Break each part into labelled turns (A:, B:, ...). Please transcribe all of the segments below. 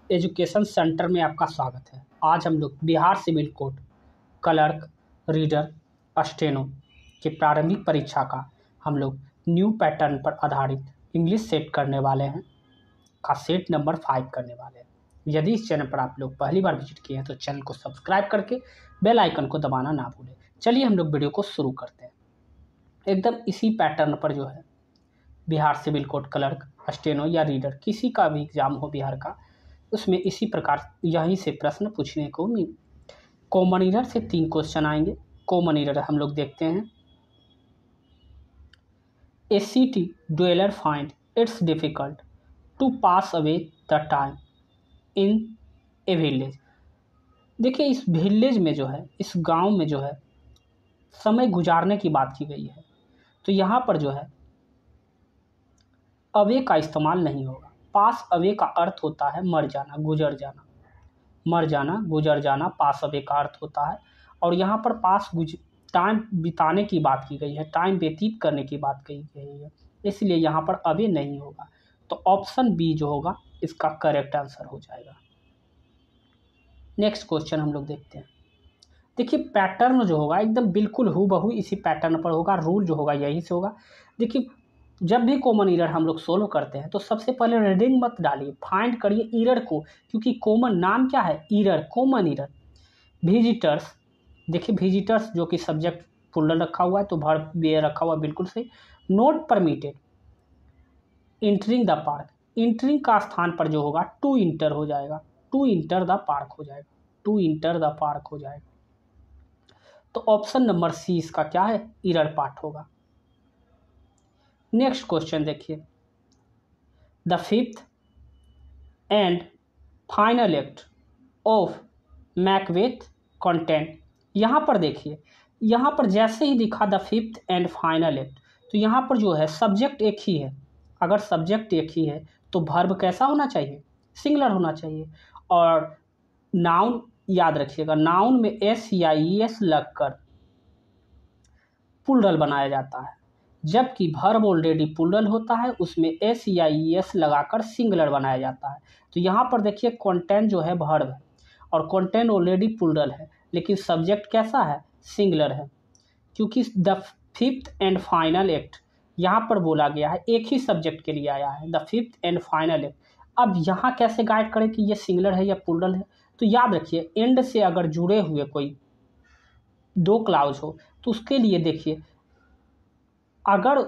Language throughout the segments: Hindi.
A: एजुकेशन सेंटर में आपका स्वागत है। आज हम लोग Bihar civil court clerk, reader, steno की प्रारंभिक परीक्षा का हम लोग न्यू पैटर्न पर आधारित इंग्लिश सेट करने वाले हैं का सेट नंबर 5 करने वाले हैं। यदि इस चैनल पर आप लोग पहली बार विजिट किए हैं तो चैनल को सब्सक्राइब करके बेल आइकन को दबाना ना भूलें। चलिए हम लोग वीडियो को शुरू करते हैं। एकदम इसी पैटर्न पर जो है Bihar civil court clerk, steno या रीडर किसी का भी एग्जाम हो बिहार का, उसमें इसी प्रकार यहीं से प्रश्न पूछने को मिल। कॉमन ईरर से 3 क्वेश्चन आएंगे। कॉमन ईरर हम लोग देखते हैं। A city dweller find it's difficult to pass away the time in a village. देखिए इस विलेज में जो है, इस गांव में जो है समय गुजारने की बात की गई है, तो यहाँ पर जो है अवे का इस्तेमाल नहीं होगा। पास अवे का अर्थ होता है मर जाना, गुजर जाना, मर जाना, गुजर जाना, पास अवे का अर्थ होता है। और यहाँ पर टाइम बिताने की बात की गई है, टाइम व्यतीत करने की बात कही गई है, इसलिए यहाँ पर अवे नहीं होगा। तो ऑप्शन बी जो होगा इसका करेक्ट आंसर हो जाएगा। नेक्स्ट क्वेश्चन हम लोग देखते हैं। देखिए पैटर्न जो होगा एकदम बिल्कुल हूबहू इसी पैटर्न पर होगा। रूल जो होगा यही से होगा। देखिए जब भी कॉमन ईरर हम लोग सोल्व करते हैं तो सबसे पहले रीडिंग मत डालिए, फाइंड करिए ईरर को, क्योंकि कॉमन नाम क्या है, ईरर, कॉमन ईरर। विजिटर्स, देखिए विजिटर्स जो कि सब्जेक्ट प्लूरल रखा हुआ है तो वर्ब भी रखा हुआ है, बिल्कुल सही। Not permitted entering the park, entering का स्थान पर जो होगा टू इंटर हो जाएगा, टू इंटर द पार्क हो जाएगा, टू इंटर द पार्क हो जाएगा। तो ऑप्शन नंबर सी इसका क्या है, ईरर पार्ट होगा। नेक्स्ट क्वेश्चन देखिए। The fifth and final act of Macbeth content. यहाँ पर देखिए, यहाँ पर जैसे ही दिखा the fifth and final act, तो यहाँ पर जो है सब्जेक्ट एक ही है। अगर सब्जेक्ट एक ही है तो वर्ब कैसा होना चाहिए, सिंगुलर होना चाहिए। और नाउन याद रखिएगा, नाउन में एस या ई एस लगकर प्लूरल बनाया जाता है, जबकि वर्ब ऑलरेडी प्लूरल होता है, उसमें एस या ई एस लगाकर सिंगुलर बनाया जाता है। तो यहाँ पर देखिए कंटेंट जो है वर्ब है और कंटेंट ऑलरेडी प्लूरल है, लेकिन सब्जेक्ट कैसा है, सिंगुलर है, क्योंकि the fifth and final act यहाँ पर बोला गया है, एक ही सब्जेक्ट के लिए आया है, the fifth and final act. अब यहाँ कैसे गाइड करें कि ये सिंगुलर है या प्लूरल है, तो याद रखिए एंड से अगर जुड़े हुए कोई 2 क्लाउज हो तो उसके लिए देखिए, अगर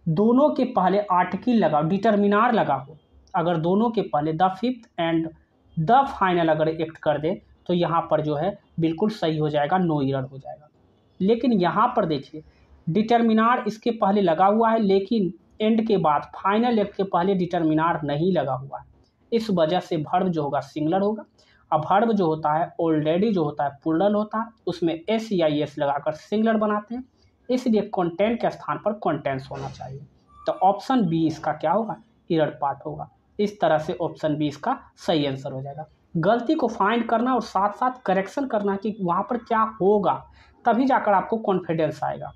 A: दोनों के पहले आर्टिकल लगा, डिटरमिनार लगा हो, अगर दोनों के पहले the fifth and the final अगर एक्ट कर दे तो यहाँ पर जो है बिल्कुल सही हो जाएगा, नो एरर हो जाएगा। लेकिन यहाँ पर देखिए डिटरमिनार इसके पहले लगा हुआ है, लेकिन एंड के बाद फाइनल एक्ट के पहले डिटरमिनार नहीं लगा हुआ है, इस वजह से वर्ब जो होगा सिंगुलर होगा। अब वर्ब जो होता है ऑलरेडी जो होता है प्लूरल होता है, उसमें एस या एस लगाकर सिंगुलर बनाते हैं, इसलिए कंटेंट के स्थान पर कंटेंट्स होना चाहिए। तो ऑप्शन बी इसका क्या होगा, एरर पार्ट होगा। इस तरह से ऑप्शन बी इसका सही आंसर हो जाएगा। गलती को फाइंड करना और साथ साथ करेक्शन करना कि वहाँ पर क्या होगा, तभी जाकर आपको कॉन्फिडेंस आएगा।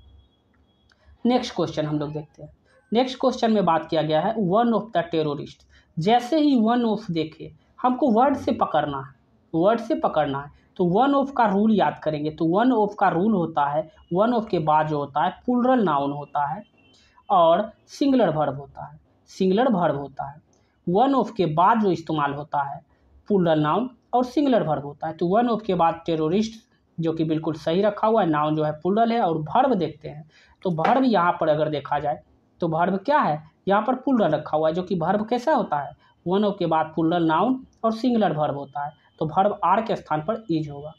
A: नेक्स्ट क्वेश्चन हम लोग देखते हैं। नेक्स्ट क्वेश्चन में बात किया गया है वन ऑफ द टेररिस्ट। जैसे ही वन ऑफ देखे, हमको वर्ड से पकड़ना है, वर्ड से पकड़ना है, तो वन ऑफ का रूल याद करेंगे। तो वन ऑफ का रूल होता है, वन ऑफ के बाद जो होता है प्लूरल नाउन होता है और सिंगुलर वर्ब होता है, सिंगुलर वर्ब होता है। वन ऑफ के बाद जो इस्तेमाल होता है प्लूरल नाउन और सिंगुलर वर्ब होता है। तो वन ऑफ के बाद टेररिस्ट जो कि बिल्कुल सही रखा हुआ है, नाउन जो है प्लूरल है। और वर्ब देखते हैं तो वर्ब यहाँ पर अगर देखा जाए तो वर्ब क्या है, यहाँ पर प्लूरल रखा हुआ है, जो कि वर्ब कैसा होता है, वन ऑफ के बाद प्लूरल नाउन और सिंगुलर वर्ब होता है, तो वर्ब आर के स्थान पर इज होगा।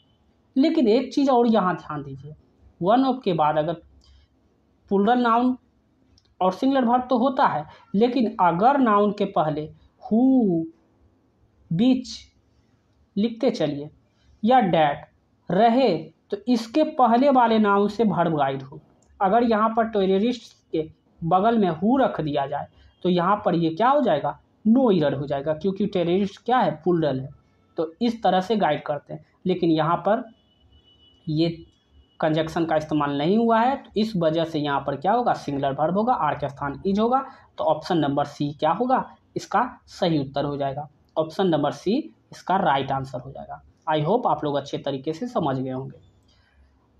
A: लेकिन एक चीज़ और यहाँ ध्यान दीजिए, वन ऑफ के बाद अगर प्लूरल नाउन और सिंगुलर वर्ब तो होता है, लेकिन अगर नाउन के पहले हु, बीच लिखते चलिए या डैट रहे तो इसके पहले वाले नाउन से वर्ब गाइड हो। अगर यहाँ पर टेररिस्ट के बगल में हु रख दिया जाए तो यहाँ पर ये क्या हो जाएगा, नो एरर हो जाएगा, क्योंकि टेररिस्ट क्या है, प्लूरल है। तो इस तरह से गाइड करते हैं, लेकिन यहाँ पर ये कंजक्शन का इस्तेमाल नहीं हुआ है, तो इस वजह से यहाँ पर क्या होगा, सिंगुलर वर्ब होगा, आर के स्थान इज होगा। तो ऑप्शन नंबर सी क्या होगा, इसका सही उत्तर हो जाएगा। ऑप्शन नंबर सी इसका राइट आंसर हो जाएगा। आई होप आप लोग अच्छे तरीके से समझ गए होंगे।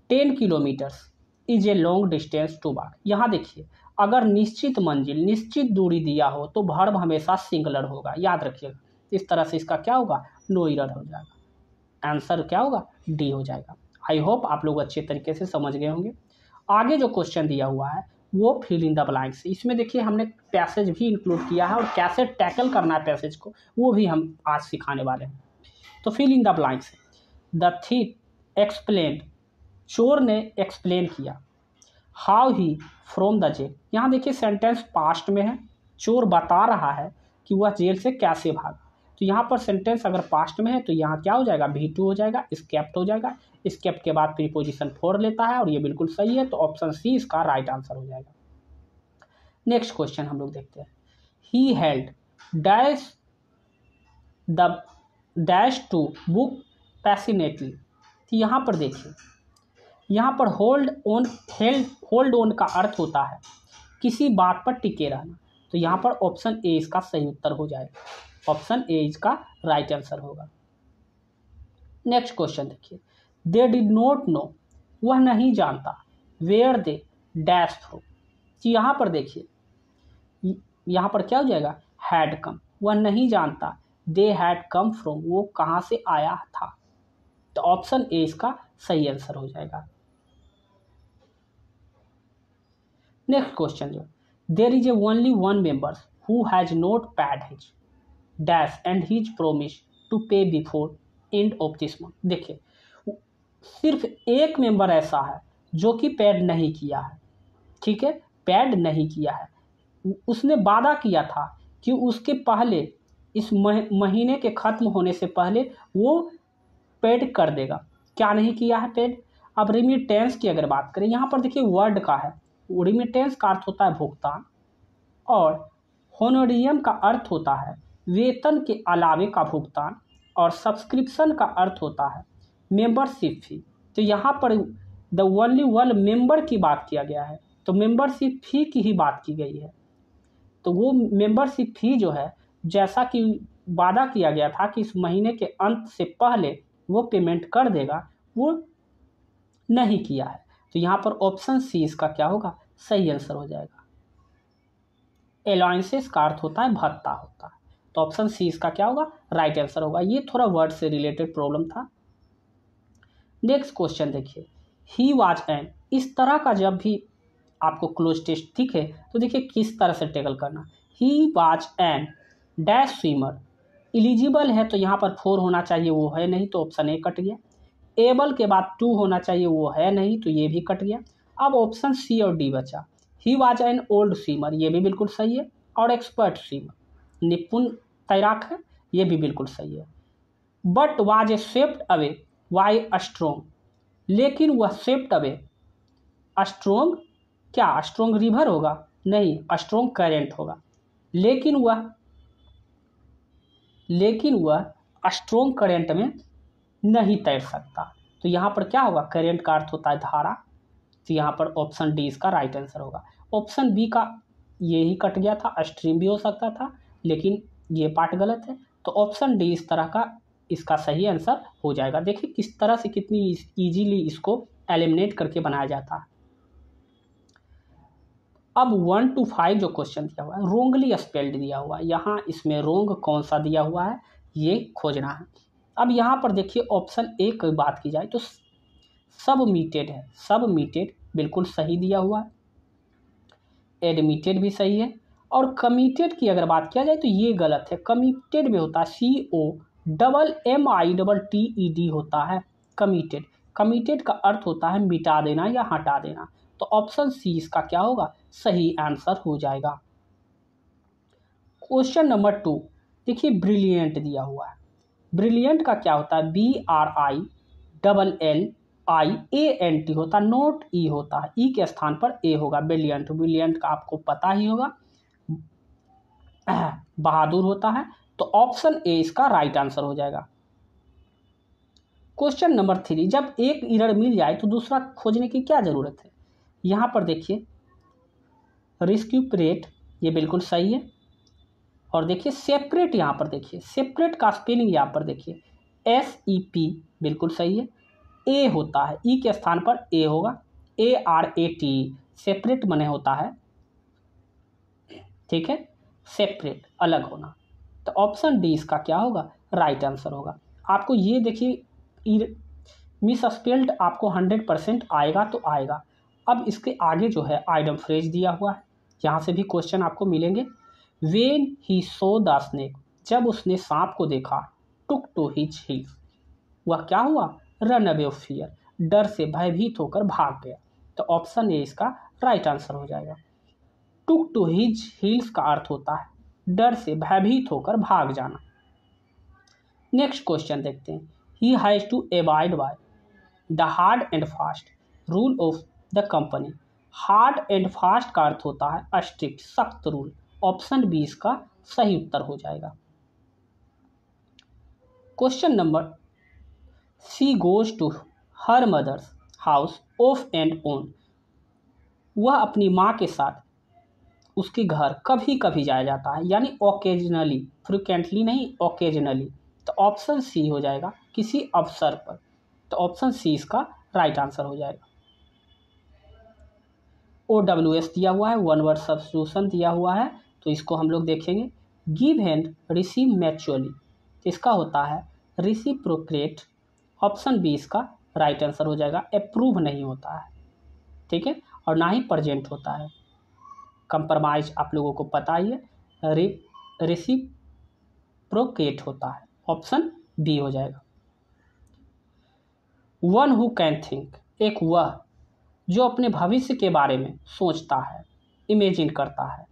A: 10 kilometres is a long distance to walk. यहाँ देखिए, अगर निश्चित मंजिल निश्चित दूरी दिया हो तो वर्ब हमेशा सिंगुलर होगा, याद रखिएगा। इस तरह से इसका क्या होगा, नो एरर हो जाएगा। आंसर क्या होगा, डी हो जाएगा। आई होप आप लोग अच्छे तरीके से समझ गए होंगे। आगे जो क्वेश्चन दिया हुआ है वो फिल इन द ब्लैंक्स। इसमें देखिए हमने पैसेज भी इंक्लूड किया है और कैसे टैकल करना है पैसेज को वो भी हम आज सिखाने वाले हैं। तो fill in the blanks. The thief explain, चोर ने एक्सप्लेन किया। How he from the jail, यहाँ देखिए सेंटेंस पास्ट में है, चोर बता रहा है कि वह जेल से कैसे भागा। तो यहाँ पर सेंटेंस अगर पास्ट में है तो यहाँ क्या हो जाएगा, V2 हो जाएगा, स्केप्ट हो जाएगा। स्केप्ट के बाद प्रीपोजिशन फॉर लेता है और ये बिल्कुल सही है, तो ऑप्शन सी इसका राइट आंसर हो जाएगा। नेक्स्ट क्वेश्चन हम लोग देखते हैं। He held dash the dash to book passionately. तो यहाँ पर देखिए, यहाँ पर होल्ड ऑन का अर्थ होता है किसी बात पर टिके रहना। तो यहाँ पर ऑप्शन ए इसका सही उत्तर हो जाएगा। ऑप्शन ए इसका राइट आंसर होगा। नेक्स्ट क्वेश्चन देखिए। दे डिड नॉट नो, वह नहीं जानता, वेयर दे डैश फ्रॉम। तो यहाँ पर देखिए, यहाँ पर क्या हो जाएगा, हैड कम। वह नहीं जानता, दे हैड कम फ्रॉम, वो कहाँ से आया था। तो ऑप्शन ए इसका सही आंसर हो जाएगा। नेक्स्ट क्वेश्चन जो, there is a only one member who has not paid his dash and his promise to pay before end of this month. देखिए, सिर्फ एक मेंबर ऐसा है जो कि पेड नहीं किया है, ठीक है, पेड नहीं किया है। उसने वादा किया था कि उसके पहले, इस महीने के ख़त्म होने से पहले वो पेड कर देगा। क्या नहीं किया है पेड। अब रिमिटेंस की अगर बात करें, यहाँ पर देखिए वर्ड का है, रिमिटेंस का अर्थ होता है भुगतान और होनोरियम का अर्थ होता है वेतन के अलावे का भुगतान और सब्सक्रिप्शन का अर्थ होता है मेंबरशिप फी। तो यहाँ पर द ओनली वन मेंबर की बात किया गया है, तो मेंबरशिप फी की ही बात की गई है। तो वो मेंबरशिप फी जो है, जैसा कि वादा किया गया था कि इस महीने के अंत से पहले वो पेमेंट कर देगा, वो नहीं किया है। तो यहाँ पर ऑप्शन सी इसका क्या होगा, सही आंसर हो जाएगा। अलाउंसेस का अर्थ होता है भत्ता होता है, तो ऑप्शन सी इसका क्या होगा, राइट आंसर होगा। ये थोड़ा वर्ड से रिलेटेड प्रॉब्लम था। नेक्स्ट क्वेश्चन देखिए। ही वाज एन, इस तरह का जब भी आपको क्लोज टेस्ट ठीक है तो देखिए किस तरह से टेकल करना। He was an dash swimmer, eligible है तो यहाँ पर 4 होना चाहिए, वो है नहीं, तो ऑप्शन ए कट गया। एबल के बाद 2 होना चाहिए, वो है नहीं, तो ये भी कट गया। अब ऑप्शन सी और डी बचा। He was an old swimmer, ये भी बिल्कुल सही है, और एक्सपर्ट स्विमर, निपुण तैराक है, ये भी बिल्कुल सही है। But was a swept away why strong, लेकिन वह स्वेप्ट अवे स्ट्रोंग, क्या स्ट्रोंग रिवर होगा, नहीं, स्ट्रोंग करेंट होगा, लेकिन वह स्ट्रोंग करेंट में नहीं तैर सकता। तो यहाँ पर क्या होगा, करेंट का अर्थ होता है धारा, तो यहाँ पर ऑप्शन डी इसका राइट आंसर होगा। ऑप्शन बी का ये ही कट गया था, स्ट्रीम भी हो सकता था, लेकिन ये पार्ट गलत है, तो ऑप्शन डी इस तरह का इसका सही आंसर हो जाएगा। देखिए किस तरह से कितनी इजीली इसको एलिमिनेट करके बनाया जाता है। अब 1 to 5 जो क्वेश्चन दिया हुआ है, रोंगली स्पेल्ड दिया हुआ है, यहाँ इसमें रोंग कौन सा दिया हुआ है ये खोजना है। अब यहाँ पर देखिए ऑप्शन ए की बात की जाए तो सबमिटेड है, सबमिटेड बिल्कुल सही दिया हुआ है, एडमिटेड भी सही है, और कमिटेड की अगर बात किया जाए तो ये गलत है। कमिटेड में होता है COMMITTED होता है कमिटेड। कमिटेड का अर्थ होता है मिटा देना या हटा देना, तो ऑप्शन सी इसका क्या होगा, सही आंसर हो जाएगा। क्वेश्चन नंबर 2 देखिए, ब्रिलियंट दिया हुआ है। ब्रिलियंट का क्या होता है, BRILLIANT होता है, नोट ई होता है, ई के स्थान पर ए होगा। ब्रिलियंट, ब्रिलियंट का आपको पता ही होगा, बहादुर होता है, तो ऑप्शन ए इसका राइट आंसर हो जाएगा। क्वेश्चन नंबर 3, जब एक एरर मिल जाए तो दूसरा खोजने की क्या जरूरत है। यहाँ पर देखिए रिस्क्यूपरेट, ये बिल्कुल सही है, और देखिए सेपरेट, यहाँ पर देखिए सेपरेट का स्पेलिंग यहाँ पर देखिए SEP बिल्कुल सही है। ए होता है, ई के स्थान पर ए होगा, ARAT सेपरेट मने होता है, ठीक है, सेपरेट अलग होना। तो ऑप्शन डी इसका क्या होगा, राइट आंसर होगा। आपको ये देखिए मिस स्पेल्ड आपको 100% आएगा तो आएगा। अब इसके आगे जो है आइडम फ्रेज दिया हुआ है, यहाँ से भी क्वेश्चन आपको मिलेंगे। When he so the snake, जब उसने सांप को देखा, टुक टू हिज हील्स, वह क्या हुआ, रन अवे ऑफ फियर, डर से भयभीत होकर भाग गया। तो ऑप्शन ए इसका राइट आंसर हो जाएगा। टुक टू हिज हील्स का अर्थ होता है डर से भयभीत होकर भाग जाना। नेक्स्ट क्वेश्चन देखते हैं। He has to avoid by the hard and fast rule of the company. Hard and fast का अर्थ होता है स्ट्रिक्ट, सख्त रूल। ऑप्शन बी इसका सही उत्तर हो जाएगा। Question number, she goes to her mother's house off and on, वह अपनी माँ के साथ उसके घर कभी कभी जाया जाता है, यानी ओकेजनली, फ्रिक्वेंटली नहीं, ओकेजनली। तो ऑप्शन सी हो जाएगा, किसी अवसर पर। तो ऑप्शन सी इसका राइट आंसर हो जाएगा। OWS दिया हुआ है, वन वर्ड सब्स्टिट्यूशन दिया हुआ है, तो इसको हम लोग देखेंगे। गिव एंड रिसीव मैच्युअली, इसका होता है रिसिप्रोकेट। ऑप्शन बी इसका राइट आंसर हो जाएगा। अप्रूव नहीं होता है, ठीक है, और ना ही प्रेजेंट होता है। कंप्रोमाइज आप लोगों को पता ही है, रेसिप्रोकेट होता है। ऑप्शन बी हो जाएगा। वन हु कैन थिंक, एक वह जो अपने भविष्य के बारे में सोचता है, इमेजिन करता है,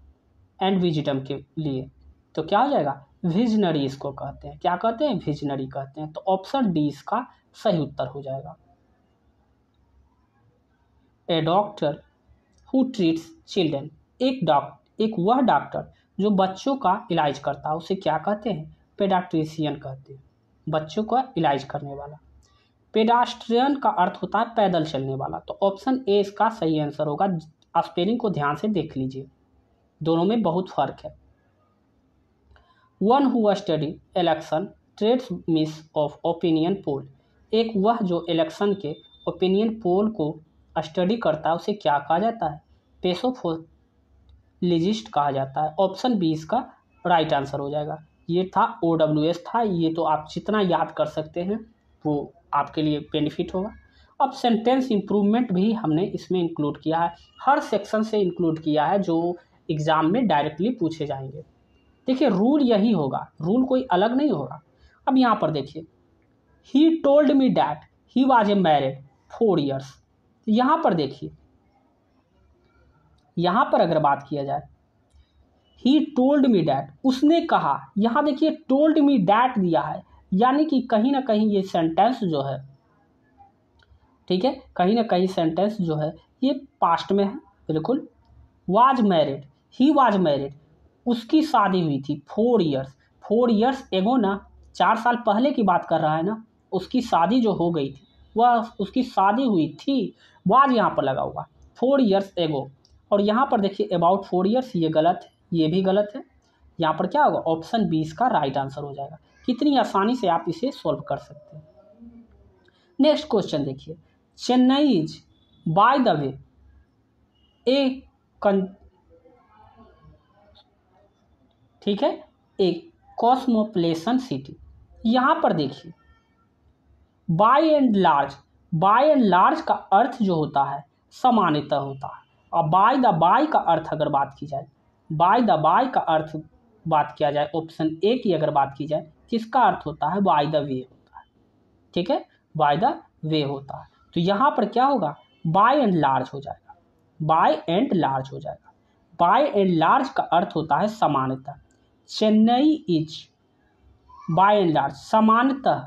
A: एंड विजडम के लिए, तो क्या हो जाएगा, विजनरी इसको कहते हैं। क्या कहते हैं, विजनरी कहते हैं। तो ऑप्शन डी इसका सही उत्तर हो जाएगा। ए डॉक्टर हु ट्रीट्स चिल्ड्रन, एक वह डॉक्टर जो बच्चों का इलाज करता है, उसे क्या कहते हैं, पेडाट्रिशियन कहते हैं, बच्चों का इलाज करने वाला। पेडास्ट्रियन का अर्थ होता है पैदल चलने वाला। तो ऑप्शन ए इसका सही आंसर होगा। स्पेलिंग को ध्यान से देख लीजिए, दोनों में बहुत फर्क है। One who study election trends miss of opinion poll, एक वह जो इलेक्शन के ओपिनियन पोल को स्टडी करता है, उसे क्या कहा जाता है, पेसोफोलिजिस्ट कहा जाता है। ऑप्शन बी इसका राइट आंसर हो जाएगा। ये था OWS था, ये तो आप जितना याद कर सकते हैं वो आपके लिए बेनिफिट होगा। अब सेंटेंस इंप्रूवमेंट भी हमने इसमें इंक्लूड किया है, हर सेक्शन से इंक्लूड किया है जो एग्जाम में डायरेक्टली पूछे जाएंगे। देखिए रूल यही होगा, रूल कोई अलग नहीं होगा। अब यहाँ पर देखिए, he told me that he was a married 4 years। यहाँ पर देखिए, यहाँ पर अगर बात किया जाए, ही टोल्ड मी डैट, उसने कहा, यहाँ देखिए टोल्ड मी डैट दिया है, यानी कि कहीं ना कहीं ये सेंटेंस जो है, ठीक है, कहीं ना कहीं सेंटेंस जो है ये पास्ट में है बिल्कुल। Was married, he was married, उसकी शादी हुई थी 4 years, 4 years एगो ना, 4 साल पहले की बात कर रहा है ना, उसकी शादी जो हो गई थी, वह उसकी शादी हुई थी, वाज यहाँ पर लगा हुआ 4 years एगो। और यहाँ पर देखिए अबाउट 4 years, ये गलत है, ये भी गलत है। यहाँ पर क्या होगा, ऑप्शन बी इसका राइट आंसर हो जाएगा। कितनी आसानी से आप इसे सॉल्व कर सकते हैं। नेक्स्ट क्वेश्चन देखिए, Chennai is by the way a ठीक है, एक कॉस्मोपोलिटन सिटी। यहाँ पर देखिए बाय एंड लार्ज का अर्थ जो होता है सामान्यतः होता है। और बाय का अर्थ अगर बात की जाए, बाय का अर्थ बात किया जाए, ऑप्शन ए की अगर बात की जाए, किसका अर्थ होता है, बाय द वे होता है, ठीक है, बाय द वे होता है। तो यहाँ पर क्या होगा, बाय एंड लार्ज हो जाएगा, बाय एंड लार्ज हो जाएगा। बाय एंड लार्ज का अर्थ होता है सामान्यतः। Chennai is bye and large सामान्यतः,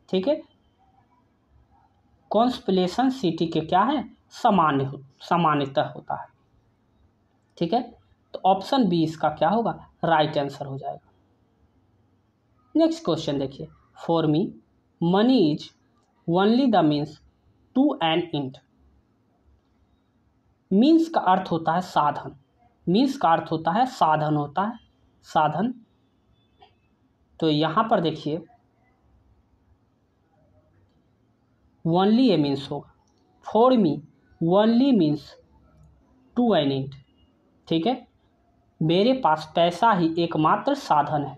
A: ठीक है, कॉस्मोपोलिटन सिटी के क्या है, सामान्यतः होता है, ठीक है। तो ऑप्शन बी इसका क्या होगा, राइट आंसर हो जाएगा। नेक्स्ट क्वेश्चन देखिए, for me money is only the means to an end. Means का अर्थ होता है साधन, मीन्स का अर्थ होता है साधन होता है, साधन। तो यहाँ पर देखिए ओनली ए मीन्स होगा, for me only means to I need, ठीक है, मेरे पास पैसा ही एकमात्र साधन है,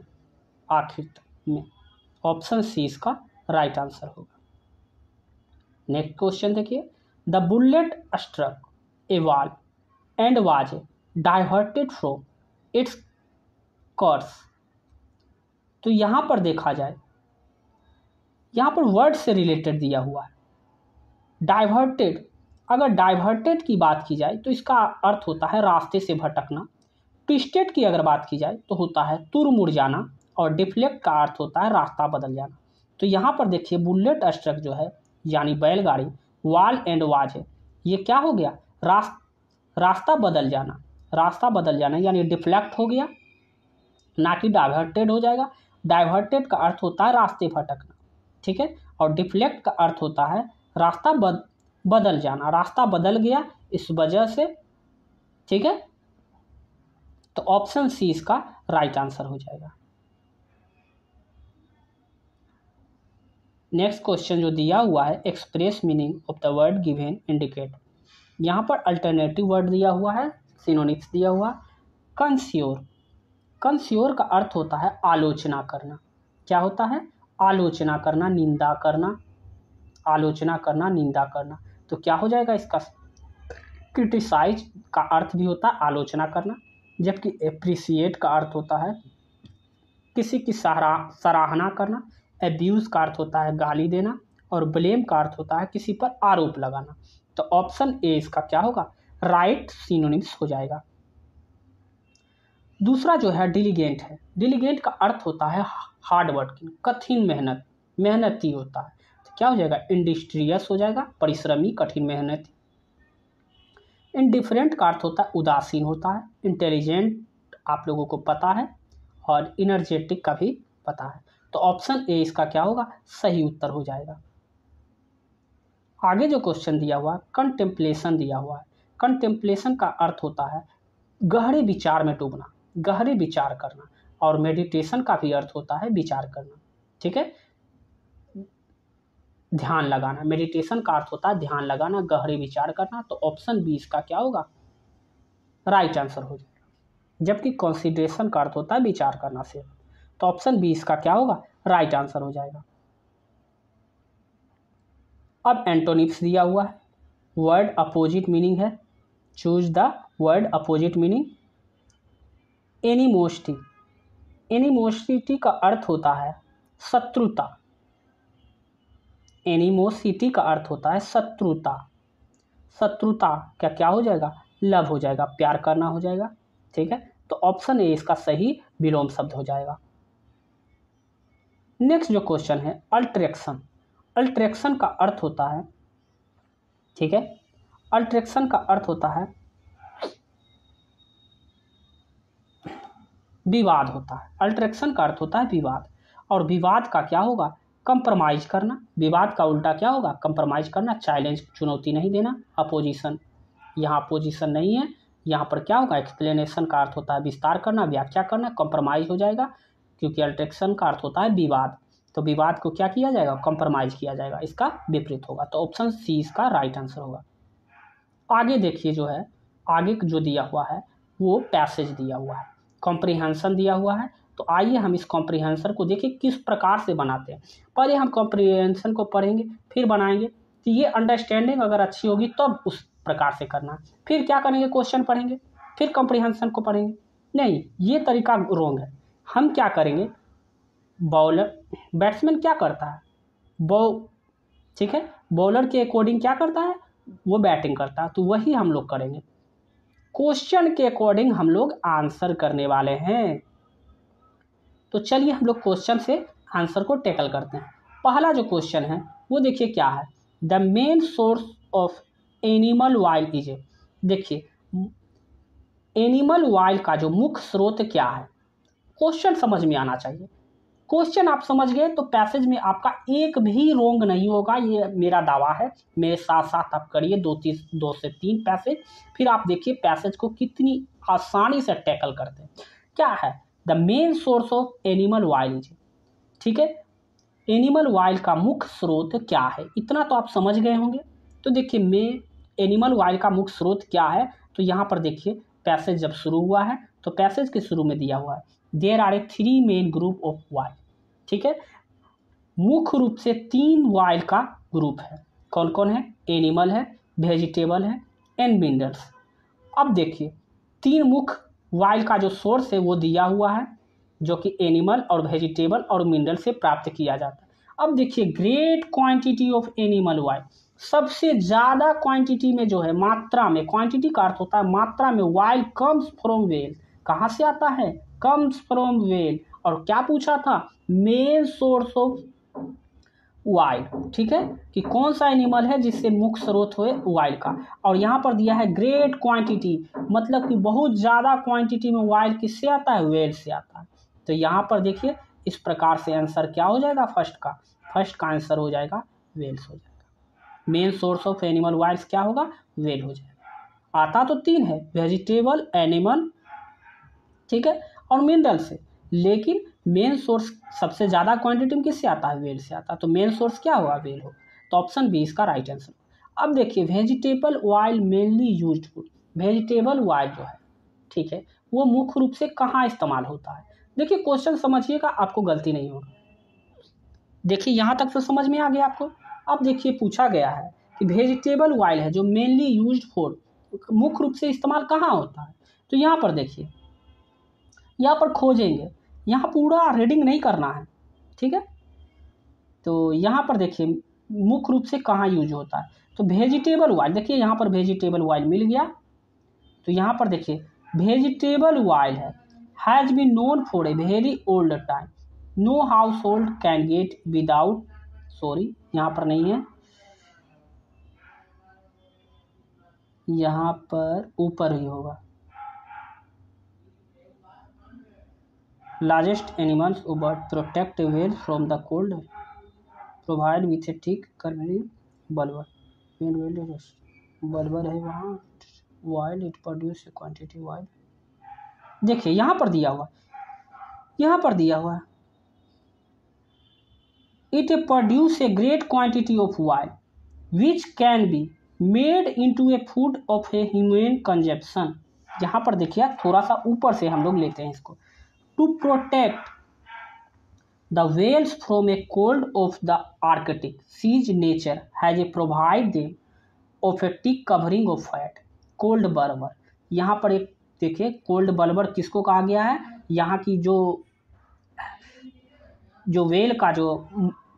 A: आखिर में ऑप्शन सी इसका राइट आंसर होगा। नेक्स्ट क्वेश्चन देखिए, the bullet struck a wall and was diverted from its course. तो यहाँ पर देखा जाए, यहाँ पर वर्ड से रिलेटेड दिया हुआ है डाइवर्टेड। अगर डाइवर्टेड की बात की जाए तो इसका अर्थ होता है रास्ते से भटकना। ट्विस्टेड की अगर बात की जाए तो होता है तुर मुड़ जाना, और डिफ्लेक्ट का अर्थ होता है रास्ता बदल जाना। तो यहाँ पर देखिए बुलेट स्ट्रक जो है यानी बैलगाड़ी, वाल एंड वाज है, ये क्या हो गया, रास्ता बदल जाना। रास्ता बदल जाना यानी डिफ्लेक्ट हो गया, ना कि डाइवर्टेड हो जाएगा। डाइवर्टेड का अर्थ होता है रास्ते भटकना, ठीक है, और डिफ्लेक्ट का अर्थ होता है रास्ता बदल जाना, रास्ता बदल गया इस वजह से, ठीक है। तो ऑप्शन सी इसका राइट आंसर हो जाएगा। नेक्स्ट क्वेश्चन जो दिया हुआ है, express meaning of the word given indicate. यहाँ पर अल्टरनेटिव वर्ड दिया हुआ है, सिनोनिम्स दिया हुआ। कंस्योर, कंस्योर का अर्थ होता है आलोचना करना। क्या होता है, आलोचना करना, निंदा करना, आलोचना करना, निंदा करना। तो क्या हो जाएगा इसका, क्रिटिसाइज का अर्थ भी होता है आलोचना करना, जबकि एप्रिसिएट का अर्थ होता है किसी की सराहना करना। एब्यूज का अर्थ होता है गाली देना, और ब्लेम का अर्थ होता है किसी पर आरोप लगाना। तो ऑप्शन ए इसका क्या होगा, राइट सिनोनिम्स हो जाएगा। दूसरा जो है डिलीगेंट है। डिलीगेंट का अर्थ होता है हार्ड वर्किंग, कठिन मेहनत, मेहनती होता है। तो क्या हो जाएगा, इंडस्ट्रियस हो जाएगा, परिश्रमी, कठिन मेहनती। इनडिफरेंट का अर्थ होता है उदासीन होता है। इंटेलिजेंट आप लोगों को पता है, और इनर्जेटिक का भी पता है। तो ऑप्शन ए इसका क्या होगा, सही उत्तर हो जाएगा। आगे जो क्वेश्चन दिया हुआ है, कंटेम्पलेशन दिया हुआ है। कंटेम्पलेशन का अर्थ होता है गहरे विचार में डूबना, गहरे विचार करना, और मेडिटेशन का भी अर्थ होता है विचार करना, ठीक है, ध्यान लगाना। मेडिटेशन का अर्थ होता है ध्यान लगाना, गहरे विचार करना। तो ऑप्शन बी इसका क्या होगा, राइट आंसर हो जाएगा। जबकि कंसिडरेशन का अर्थ होता है विचार करना से। तो ऑप्शन बी इसका क्या होगा, राइट आंसर हो जाएगा। अब एंटोनिम्स दिया हुआ है, वर्ड अपोजिट मीनिंग है, choose the word opposite meaning. Animosity, animosity का अर्थ होता है शत्रुता। एनिमोसिटी का अर्थ होता है शत्रुता। शत्रुता क्या क्या हो जाएगा, लव हो जाएगा, प्यार करना हो जाएगा, ठीक है। तो ऑप्शन ए इसका सही विलोम शब्द हो जाएगा। नेक्स्ट जो क्वेश्चन है, अल्ट्रेक्शन। अल्ट्रेक्शन का अर्थ होता है, ठीक है, अल्ट्रेक्शन का अर्थ होता है विवाद होता है। अल्ट्रेक्शन का अर्थ होता है विवाद, और विवाद का क्या होगा, कंप्रोमाइज करना। विवाद का उल्टा क्या होगा, कंप्रोमाइज करना, चैलेंज, चुनौती नहीं देना। अपोजिशन, यहाँ अपोजिशन नहीं है, यहाँ पर क्या होगा, एक्सप्लेनेशन का अर्थ होता है विस्तार करना, व्याख्या करना। कंप्रोमाइज हो जाएगा, क्योंकि अल्ट्रेक्शन का अर्थ होता है विवाद। तो विवाद को क्या किया जाएगा, कंप्रोमाइज किया जाएगा, इसका विपरीत होगा। तो ऑप्शन सी इसका राइट आंसर होगा। आगे देखिए जो है, आगे जो दिया हुआ है वो पैसेज दिया हुआ है, कॉम्प्रिहेंशन दिया हुआ है। तो आइए हम इस कॉम्प्रिहेंशन को देखिए किस प्रकार से बनाते हैं। पहले हम कॉम्प्रिहेंशन को पढ़ेंगे, फिर बनाएंगे। तो ये अंडरस्टैंडिंग अगर अच्छी होगी तब उस प्रकार से करना। फिर क्या करेंगे, क्वेश्चन पढ़ेंगे, फिर कॉम्प्रिहेंशन को पढ़ेंगे। नहीं, ये तरीका रॉन्ग है। हम क्या करेंगे, बॉलर, बैट्समैन क्या करता है, ठीक है, बॉलर के अकॉर्डिंग क्या करता है, वो बैटिंग करता है। तो वही हम लोग करेंगे, क्वेश्चन के अकॉर्डिंग हम लोग आंसर करने वाले हैं। तो चलिए हम लोग क्वेश्चन से आंसर को टैकल करते हैं। पहला जो क्वेश्चन है वो देखिए क्या है, the main source of animal oil is a. देखिए एनिमल ऑयल का जो मुख्य स्रोत क्या है, क्वेश्चन समझ में आना चाहिए। क्वेश्चन आप समझ गए तो पैसेज में आपका एक भी रोंग नहीं होगा, ये मेरा दावा है। मेरे साथ साथ आप करिए 2 से 3 पैसेज, फिर आप देखिए पैसेज को कितनी आसानी से टैकल करते हैं। क्या है, the main source of animal oil is, ठीक है, एनिमल ऑयल का मुख्य स्रोत क्या है, इतना तो आप समझ गए होंगे। तो देखिए एनिमल ऑयल का मुख्य स्रोत क्या है, तो यहाँ पर देखिए पैसेज जब शुरू हुआ है तो पैसेज के शुरू में दिया हुआ है there are a 3 main group of oil, ठीक है, मुख्य रूप से 3 ऑयल का ग्रुप है। कौन कौन है? एनिमल है, वेजिटेबल है एंड मिनरल्स। अब देखिए 3 मुख्य ऑयल का जो सोर्स है वो दिया हुआ है, जो कि एनिमल और वेजिटेबल और मिनरल से प्राप्त किया जाता है। अब देखिए great quantity of animal oil, सबसे ज़्यादा क्वांटिटी में जो है, मात्रा में, क्वांटिटी का अर्थ होता है मात्रा में, ऑयल कम्स फ्रॉम वेल, कहाँ से आता है? Comes from well. और क्या पूछा था? मेन सोर्स ऑफ ऑयल, ठीक है, कि कौन सा एनिमल है जिससे मुख्य स्रोत हुए ऑयल का। और यहाँ पर दिया है ग्रेट क्वांटिटी, मतलब कि बहुत ज़्यादा क्वांटिटी में ऑयल किससे आता है? वेल से आता है। तो यहाँ पर देखिए इस प्रकार से आंसर क्या हो जाएगा? फर्स्ट का आंसर हो जाएगा वेल्स हो जाएगा। Main source of animal oils क्या होगा? वेल हो जाएगा। आता तो 3 है, वेजिटेबल, एनिमल, ठीक है, और मिनरल से, लेकिन मेन सोर्स सबसे ज़्यादा क्वांटिटी में किससे आता है? वेल से आता है। तो मेन सोर्स क्या होगा? वेल होगा। तो ऑप्शन बी इसका राइट आंसर। अब देखिए vegetable oil mainly used food, vegetable oil जो है, ठीक है, वो मुख्य रूप से कहाँ इस्तेमाल होता है? देखिए क्वेश्चन समझिएगा, आपको गलती नहीं होगी। देखिए यहाँ तक तो समझ में आ गया आपको। अब देखिए पूछा गया है कि वेजिटेबल ऑयल है जो मेनली यूज्ड फॉर, मुख्य रूप से इस्तेमाल कहाँ होता है? तो यहाँ पर देखिए, यहाँ पर खोजेंगे, यहाँ पूरा रीडिंग नहीं करना है, ठीक है। तो यहाँ पर देखिए मुख्य रूप से कहाँ यूज होता है, तो वेजिटेबल ऑयल, देखिए यहाँ पर वेजिटेबल ऑयल मिल गया। तो यहाँ पर देखिए vegetable oil has been known for a very old time, no household can get without, sorry यहाँ पर नहीं है, यहाँ पर ऊपर ही होगा। Largest animals bird protect well from the cold, provide with a thick कर्नरी बल्बर, बल्बर है वहाँ, wild it produce quantity wild. देखिए यहाँ पर दिया हुआ, यहाँ पर दिया हुआ it produce a great quantity of oil which can be made into a food of a human consumption. यहाँ पर देखिए थोड़ा सा ऊपर से हम लोग लेते हैं इसको, to protect the whales from a cold of the Arctic seas nature has a provide them of a tick covering of fat cold blubber. यहाँ पर एक देखिए कोल्ड बल्बर किसको कहा गया है? यहाँ की जो वेल का जो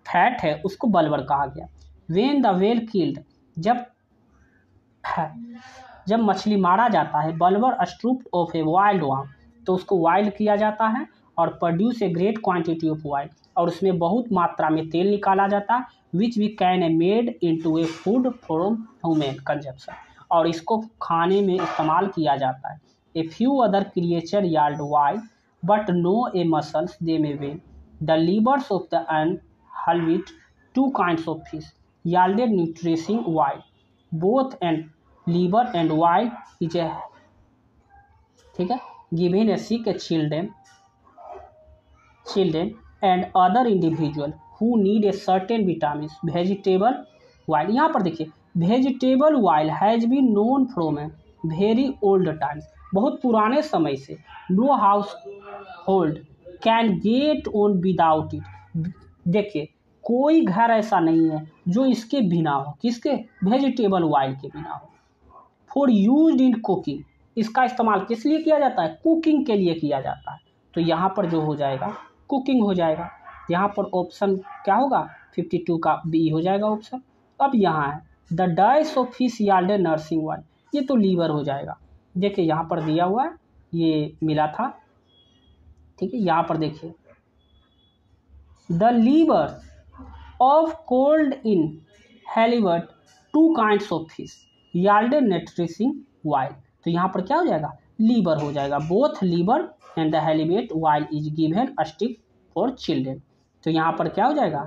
A: फैट है उसको बल्बर कहा गया। वेन द वेल किल्ड, जब मछली मारा जाता है, blubber stripped off a wild warm, तो उसको वाइल्ड किया जाता है और produce a great quantity of oil, और उसमें बहुत मात्रा में तेल निकाला जाता है, which we can a made into a food from human consumption, और इसको खाने में इस्तेमाल किया जाता है। A few other creature yield wild but no a mussels they may well, the livers of the and हलविट, 2 kinds of fish yielded nutritious oil, both and liver and oil is a, ठीक है, given a sick children and other individual who need a certain vitamins, vegetable oil। यहाँ पर देखिए vegetable oil has been known from a very old times, बहुत पुराने समय से, no household can get on without it। देखिए कोई घर ऐसा नहीं है जो इसके बिना हो, किसके? वेजिटेबल ऑयल के बिना हो। फॉर यूज्ड इन कुकिंग, इसका इस्तेमाल किस लिए किया जाता है? कुकिंग के लिए किया जाता है। तो यहाँ पर जो हो जाएगा कुकिंग हो जाएगा। यहाँ पर ऑप्शन क्या होगा? 52 का बी हो जाएगा ऑप्शन। अब यहाँ है the dice of fish yielded nursing oil, ये तो लीवर हो जाएगा। देखिए यहाँ पर दिया हुआ है, ये मिला था, ठीक है। यहाँ पर देखिए the liver of cold in halibut 2 kinds of fish yielded nutritious oil, तो यहाँ पर क्या हो जाएगा? लीवर हो जाएगा। Both liver and the halibut oil is given a stick for children, तो यहाँ पर क्या हो जाएगा?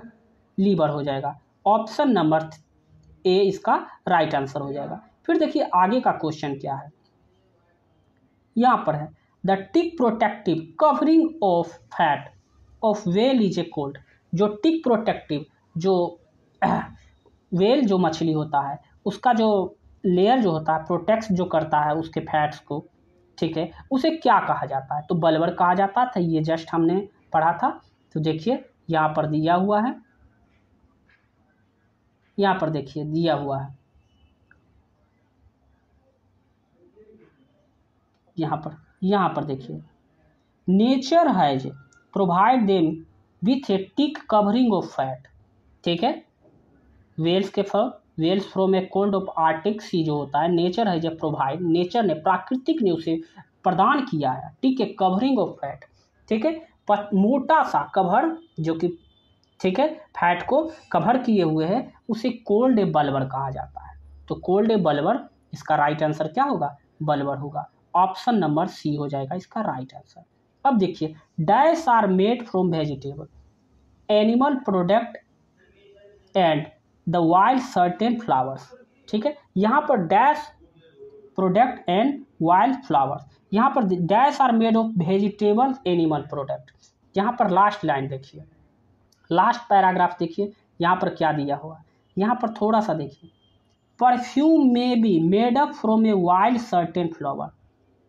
A: लीवर हो जाएगा। ऑप्शन नंबर ए इसका राइट आंसर हो जाएगा। फिर देखिए आगे का क्वेश्चन क्या है, यहाँ पर है the tick protective covering of fat of well is a cold. जो टिक प्रोटेक्टिव जो वेल जो मछली होता है उसका जो लेयर जो होता है प्रोटेक्ट जो करता है उसके फैट्स को, ठीक है, उसे क्या कहा जाता है? तो बल्बर कहा जाता था। ये जस्ट हमने पढ़ा था। तो देखिए यहाँ पर दिया हुआ है, यहाँ पर देखिए दिया हुआ है, यहाँ पर देखिए nature has provide them with a tick covering of fat, ठीक है। Whales from a cold of Arctic sea जो होता है, nature has a provide, nature ने प्राकृतिक ने उसे प्रदान किया है tick a covering of fat, ठीक है, मोटा सा कवर जो कि, ठीक है, फैट को कवर किए हुए है, उसे कोल्ड ए बल्बर कहा जाता है। तो कोल्ड ए बल्बर, इसका राइट आंसर क्या होगा? बल्बर होगा। ऑप्शन नंबर सी हो जाएगा इसका राइट आंसर। अब देखिए dash are made from vegetable, animal product and the wild certain flowers, ठीक है। यहाँ पर dash product and wild flowers, यहाँ पर dash are made of vegetable animal product. यहाँ पर लास्ट लाइन देखिए, लास्ट पैराग्राफ देखिए, यहाँ पर क्या दिया हुआ, यहाँ पर थोड़ा सा देखिए, perfume may be made up from a wild certain flower.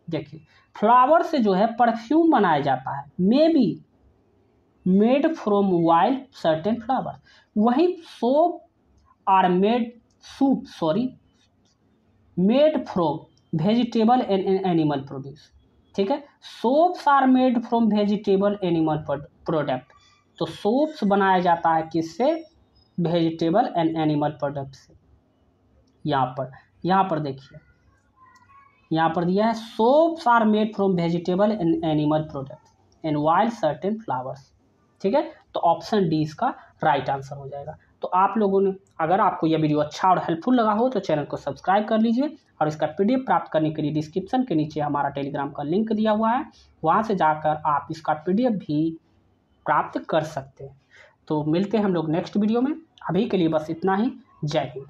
A: देखिए फ्लावर से जो है परफ्यूम बनाया जाता है, may be made from wild certain flower. वही soap are made made from vegetable and animal produce, ठीक है। Soaps are made from vegetable animal product. तो सोप्स बनाया जाता है किससे? वेजिटेबल एंड एनिमल प्रोडक्ट से। यहाँ पर देखिए, यहाँ पर दिया है soaps are made from vegetable and animal product and wild certain flowers, ठीक है। तो ऑप्शन डी इसका राइट आंसर हो जाएगा। तो आप लोगों ने, अगर आपको यह वीडियो अच्छा और हेल्पफुल लगा हो तो चैनल को सब्सक्राइब कर लीजिए, और इसका पीडीएफ प्राप्त करने के लिए डिस्क्रिप्शन के नीचे हमारा टेलीग्राम का लिंक दिया हुआ है, वहाँ से जाकर आप इसका पीडीएफ भी प्राप्त कर सकते हैं। तो मिलते हैं हम लोग नेक्स्ट वीडियो में। अभी के लिए बस इतना ही। जय हिंद।